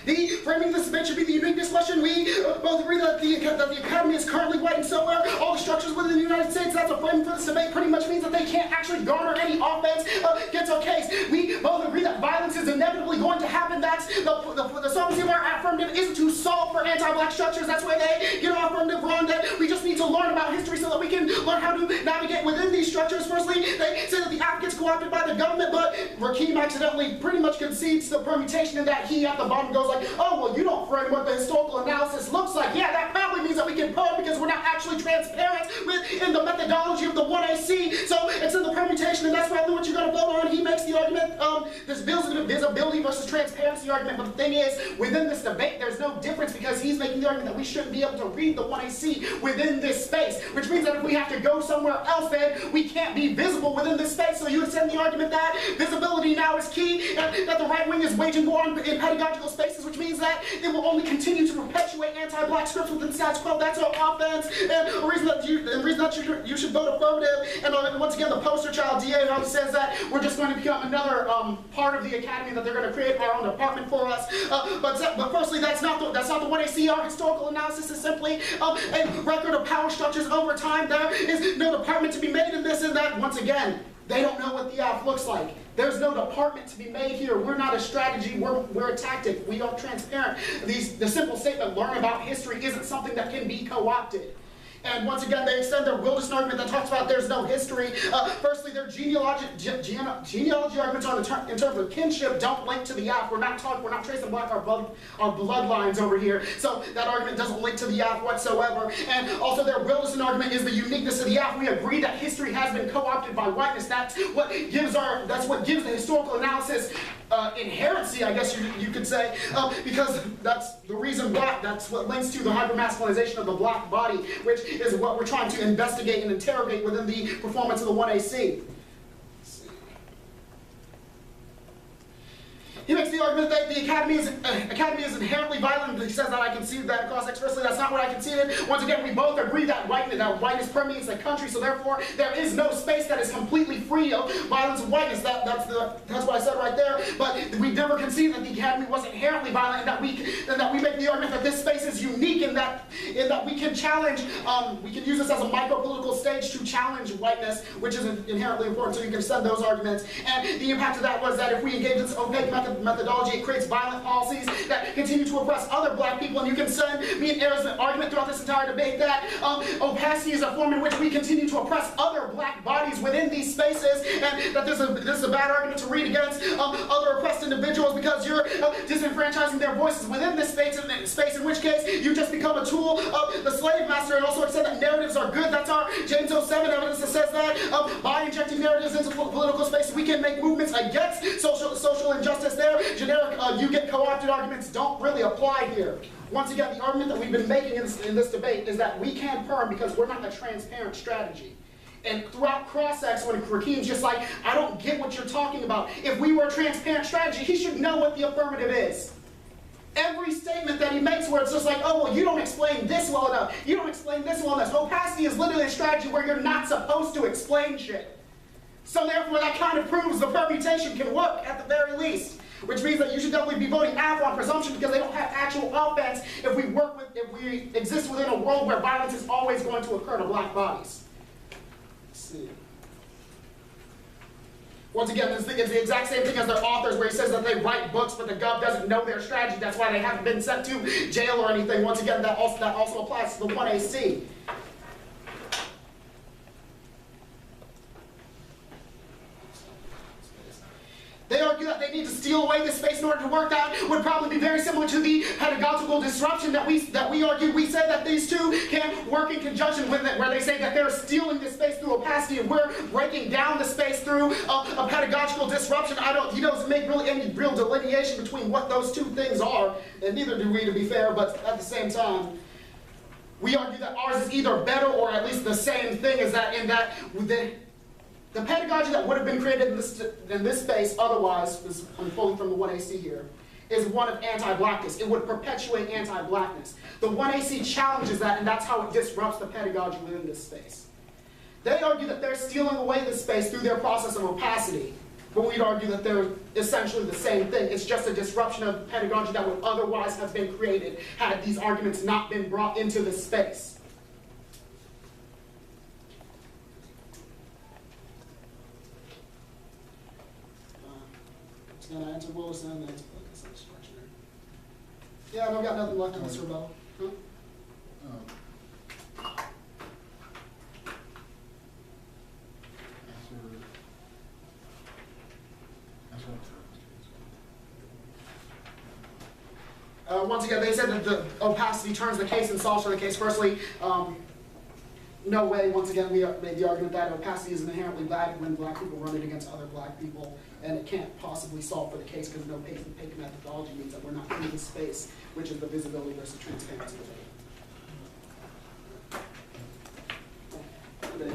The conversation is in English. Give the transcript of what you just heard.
The framing of this debate should be the uniqueness question. We both agree that the Academy is currently white and somewhere all the structures within the United States that's a framing for this debate pretty much means that they can't actually garner any offense against our case. We both agree that violence is inevitably going to happen. That's the solvency of our affirmative isn't to solve for anti-black structures. That's why they get our affirmative wrong. That we just need to learn about history so that we can learn how to navigate within these structures. Firstly, they say that the app gets co-opted by the government, but Rakim accidentally pretty much concedes the permutation in that he at the bottom goes like, oh, well, you don't frame what the historical analysis looks like. Yeah, that probably means that we can perm because we're not actually transparent in the methodology of the 1AC. So it's in the permutation, and that's probably what you're going to vote on. He makes the argument, this visibility versus transparency argument, but the thing is, within this debate, there's no difference because he's making the argument that we shouldn't be able to read the 1AC within this space, which means that if we have to go somewhere else, then we can't be visible within this space. So you extend the argument that visibility now is key, and that the right wing is waging war in pedagogical spaces, which means that it will only continue to perpetuate anti-black scripts within the status quo. That's our offense, and the reason that you should vote affirmative. And once again, the poster child DA says that we're just going to become another part of the academy, that they're going to create our own department for us. But firstly, that's not the 1AC. Our historical analysis is simply a record of power structures over time. There is no department to be made in this and that. Once again, they don't know what the app looks like. There's no department to be made here. We're not a strategy, we're a tactic. We are transparent. The simple statement, learn about history, isn't something that can be co-opted. And once again, they extend their wilderness argument that talks about there's no history. Firstly, their genealogy arguments in terms of kinship don't link to the app. We're not tracing back our bloodlines over here. So that argument doesn't link to the app whatsoever. And also their wilderness argument is the uniqueness of the app. We agree that history has been co-opted by whiteness. That's what gives the historical analysis inherency, I guess you could say, because that's the reason why. That's what links to the hypermasculinization of the black body, which is what we're trying to investigate and interrogate within the performance of the 1AC. He makes the argument that the academy is inherently violent. He says that I conceded that across expressly. That's not what I conceded. Once again, we both agree that whiteness permeates the country, so therefore there is no space that is completely free of violence and whiteness. That's what I said right there. But we never conceded that the academy was inherently violent, and that we make the argument that this space is unique in that we can challenge. We can use this as a micro-political stage to challenge whiteness, which is inherently important. So you can send those arguments. And the impact of that was that if we engage in this opaque methodology, it creates violent policies that continue to oppress other black people. And you can send me and Aaron's argument throughout this entire debate that opacity is a form in which we continue to oppress other black bodies within these spaces, and that this is a bad argument to read against other oppressed individuals because you're disenfranchising their voices within this space, in which case you just become a tool of the slave master. And also it said that narratives are good. That's our James 07 evidence that says that by injecting narratives into political space, we can make movements against social injustice. Generic you get co-opted arguments don't really apply here. Once again, the argument that we've been making in this debate is that we can perm because we're not a transparent strategy. And throughout cross-ex, when Rakim's just like, I don't get what you're talking about. If we were a transparent strategy, he should know what the affirmative is. Every statement that he makes where it's just like, oh, well, you don't explain this well enough. You don't explain this well enough. Opacity is literally a strategy where you're not supposed to explain shit. So therefore, that kind of proves the permutation can work at the very least. Which means that you should definitely be voting AF on presumption because they don't have actual offense if we exist within a world where violence is always going to occur to black bodies. Let's see. Once again, it's the exact same thing as their authors where he says that they write books but the gov doesn't know their strategy. That's why they haven't been sent to jail or anything. Once again, that also applies to the 1AC. They argue that they need to steal away this space in order to work. That would probably be very similar to the pedagogical disruption that we argue. We said that these two can work in conjunction with it, where they say that they're stealing this space through opacity and we're breaking down the space through a pedagogical disruption. He doesn't make really any real delineation between what those two things are, and neither do we, to be fair, but at the same time, we argue that ours is either better or at least the same thing as that, in that the pedagogy that would have been created in this space otherwise, is unfolding from the 1AC here, is one of anti-blackness. It would perpetuate anti-blackness. The 1AC challenges that, and that's how it disrupts the pedagogy within this space. They argue that they're stealing away this space through their process of opacity. but we'd argue that they're essentially the same thing. It's just a disruption of pedagogy that would otherwise have been created had these arguments not been brought into the space. It's going to answer Wilson, and that's structure. Yeah, I've got nothing left in this rebuttal. Huh? Once again, they said that the opacity turns the case and solves for the case. Firstly, no way. Once again, we made the argument that opacity is inherently bad when black people run it against other black people, and it can't possibly solve for the case because no opaque methodology means that we're not in the space, which is the visibility versus transparency debate.